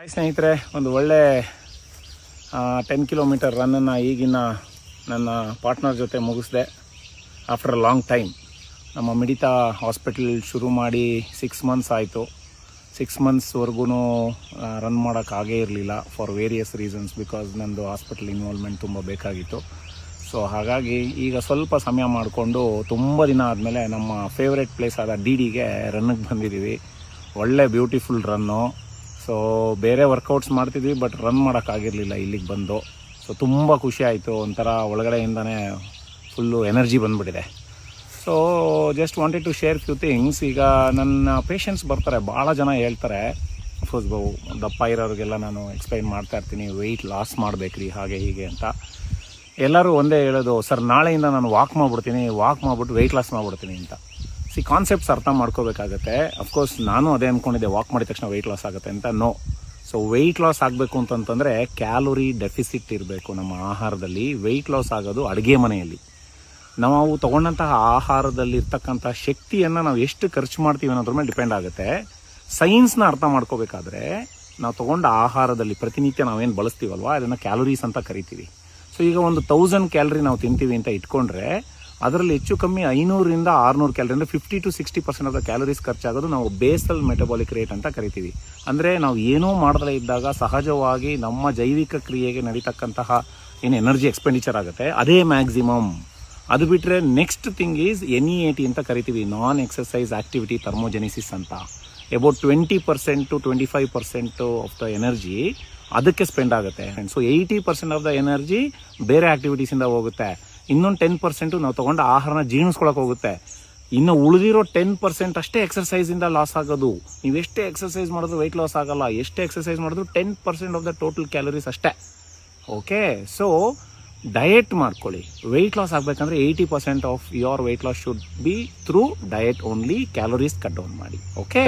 Hi ಸ್ನೇಹಿತರೆ, ಒಂದು ಒಳ್ಳೆ 10 ಕಿಲೋಮೀಟರ್ ರನ್ನನ್ನು ಈಗಿನ ನನ್ನ ಪಾರ್ಟ್ನರ್ ಜೊತೆ ಮುಗಿಸಿದೆ. ಆಫ್ಟರ್ ಅ ಲಾಂಗ್ ಟೈಮ್ ನಮ್ಮ ಮಿಡಿತಾ ಹಾಸ್ಪಿಟಲ್ ಶುರು ಮಾಡಿ 6 ಮಂತ್ಸ್ ಆಯಿತು. 6 ಮಂತ್ಸ್ವರೆಗೂ ರನ್ ಮಾಡೋಕ್ಕಾಗೇ ಇರಲಿಲ್ಲ ಫಾರ್ ವೇರಿಯಸ್ ರೀಸನ್ಸ್, ಬಿಕಾಸ್ ನಂದು ಹಾಸ್ಪಿಟಲ್ ಇನ್ವಾಲ್ವ್ಮೆಂಟ್ ತುಂಬ ಬೇಕಾಗಿತ್ತು. ಸೊ ಹಾಗಾಗಿ ಈಗ ಸ್ವಲ್ಪ ಸಮಯ ಮಾಡಿಕೊಂಡು ತುಂಬ ದಿನ ಆದಮೇಲೆ ನಮ್ಮ ಫೇವ್ರೆಟ್ ಪ್ಲೇಸ್ ಆದ ಡಿಗೆ ರನ್ನಿಗೆ ಬಂದಿದ್ದೀವಿ. ಒಳ್ಳೆ ಬ್ಯೂಟಿಫುಲ್ ರನ್ನು. ಸೊ ಬೇರೆ ವರ್ಕೌಟ್ಸ್ ಮಾಡ್ತಿದ್ವಿ, ಬಟ್ ರನ್ ಮಾಡೋಕ್ಕಾಗಿರಲಿಲ್ಲ ಇಲ್ಲಿಗೆ ಬಂದು. ಸೊ ತುಂಬ ಖುಷಿ ಆಯಿತು, ಒಂಥರ ಒಳಗಡೆಯಿಂದನೇ ಫುಲ್ಲು ಎನರ್ಜಿ ಬಂದುಬಿಟ್ಟಿದೆ. So just wanted to share few things. ಈಗ ನನ್ನ ಪೇಷಂಟ್ಸ್ ಬರ್ತಾರೆ, ಭಾಳ ಜನ ಹೇಳ್ತಾರೆ. ಅಫ್ಕೋರ್ಸ್ ದಪ್ಪ ಇರೋರಿಗೆಲ್ಲ ನಾನು ಎಕ್ಸ್ಪ್ಲೈನ್ ಮಾಡ್ತಾ ಇರ್ತೀನಿ, ವೆಯ್ಟ್ ಲಾಸ್ ಮಾಡಬೇಕ್ರಿ ಹಾಗೆ ಹೀಗೆ ಅಂತ. ಎಲ್ಲರೂ ಒಂದೇ ಹೇಳೋದು, ಸರ್ ನಾಳೆಯಿಂದ ನಾನು ವಾಕ್ ಮಾಡಿಬಿಟ್ಟು ವೆಯ್ಟ್ ಲಾಸ್ ಮಾಡಿಬಿಡ್ತೀನಿ ಅಂತ. ಕಾನ್ಸೆಪ್ಟ್ಸ್ ಅರ್ಥ ಮಾಡ್ಕೋಬೇಕಾಗತ್ತೆ. ಅಫ್ಕೋರ್ಸ್ ನಾನು ಅದೇ ಅಂದ್ಕೊಂಡಿದ್ದೆ, ವಾಕ್ ಮಾಡಿದ ತಕ್ಷಣ ವೆಯ್ಟ್ ಲಾಸ್ ಆಗುತ್ತೆ ಅಂತ. ನೋ. ಸೊ ವೆಯ್ಟ್ ಲಾಸ್ ಆಗಬೇಕು ಅಂತಂತಂದರೆ ಕ್ಯಾಲೋರಿ ಡೆಫಿಸಿಟ್ ಇರಬೇಕು ನಮ್ಮ ಆಹಾರದಲ್ಲಿ. ವೆಯ್ಟ್ ಲಾಸ್ ಆಗೋದು ಅಡುಗೆ ಮನೆಯಲ್ಲಿ. ನಾವು ತೊಗೊಂಡಂತಹ ಆಹಾರದಲ್ಲಿ ಇರ್ತಕ್ಕಂಥ ಶಕ್ತಿಯನ್ನು ನಾವು ಎಷ್ಟು ಖರ್ಚು ಮಾಡ್ತೀವಿ ಅನ್ನೋದ್ರ ಮೇಲೆ ಡಿಪೆಂಡ್ ಆಗುತ್ತೆ. ಸೈನ್ಸ್ನ ಅರ್ಥ ಮಾಡ್ಕೋಬೇಕಾದ್ರೆ ನಾವು ತೊಗೊಂಡ ಆಹಾರದಲ್ಲಿ ಪ್ರತಿನಿತ್ಯ ನಾವೇನು ಬಳಸ್ತೀವಲ್ವ, ಅದನ್ನು ಕ್ಯಾಲೋರೀಸ್ ಅಂತ ಕರಿತೀವಿ. ಸೊ ಈಗ ಒಂದು 1000 ಕ್ಯಾಲರಿ ನಾವು ತಿಂತೀವಿ ಅಂತ ಇಟ್ಕೊಂಡ್ರೆ, ಅದರಲ್ಲಿ ಹೆಚ್ಚು ಕಮ್ಮಿ 500ರಿಂದ 600 ಕ್ಯಾಲರಿ, ಅಂದರೆ 50 to 60% ಆಫ್ ದ ಕ್ಯಾಲರೀಸ್ ಖರ್ಚಾಗೋದು ನಾವು ಬೇಸಲ್ ಮೆಟಬಾಲಿಕ್ ರೇಟ್ ಅಂತ ಕರಿತೀವಿ. ಅಂದರೆ ನಾವು ಏನೂ ಮಾಡದೇ ಇದ್ದಾಗ ಸಹಜವಾಗಿ ನಮ್ಮ ಜೈವಿಕ ಕ್ರಿಯೆಗೆ ನಡೀತಕ್ಕಂತಹ ಏನು ಎನರ್ಜಿ ಎಕ್ಸ್ಪೆಂಡಿಚರ್ ಆಗುತ್ತೆ ಅದೇ ಮ್ಯಾಕ್ಸಿಮಮ್. ಅದು ಬಿಟ್ಟರೆ ನೆಕ್ಸ್ಟ್ ಥಿಂಗ್ ಈಸ್ NEAT ಅಂತ ಕರಿತೀವಿ, ನಾನ್ ಎಕ್ಸಸೈಸ್ ಆಕ್ಟಿವಿಟಿ ಥರ್ಮೋಜೆನಿಸಿಸ್ ಅಂತ. About 20% to 25% of the energy ಅದಕ್ಕೆ ಸ್ಪೆಂಡ್ ಆಗುತ್ತೆ. ಸೊ 80% ಆಫ್ ದ ಎನರ್ಜಿ ಬೇರೆ ಆಕ್ಟಿವಿಟೀಸಿಂದ ಹೋಗುತ್ತೆ. ಇನ್ನೊಂದು 10% ನಾವು ತೊಗೊಂಡ ಆಹಾರನ ಜೀರ್ಣಿಸ್ಕೊಳಕ್ಕೆ ಹೋಗುತ್ತೆ. ಇನ್ನು ಉಳಿದಿರೋ 10% ಅಷ್ಟೇ ಎಕ್ಸರ್ಸೈಸಿಂದ ಲಾಸ್ ಆಗೋದು. ನೀವು ಎಷ್ಟೇ ಎಕ್ಸರ್ಸೈಸ್ ಮಾಡಿದ್ರು ವೆಯ್ಟ್ ಲಾಸ್ ಆಗಲ್ಲ. ಎಷ್ಟೇ ಎಕ್ಸರ್ಸೈಸ್ ಮಾಡಿದ್ರು 10% ಆಫ್ ದ ಟೋಟಲ್ ಕ್ಯಾಲರೀಸ್ ಅಷ್ಟೇ. ಓಕೆ, ಸೊ ಡಯೆಟ್ ಮಾಡ್ಕೊಳ್ಳಿ. ವೆಯ್ಟ್ ಲಾಸ್ ಆಗಬೇಕಂದ್ರೆ 80% of your weight loss should be through diet only. Calories cut down ಮಾಡಿ. ಓಕೆ.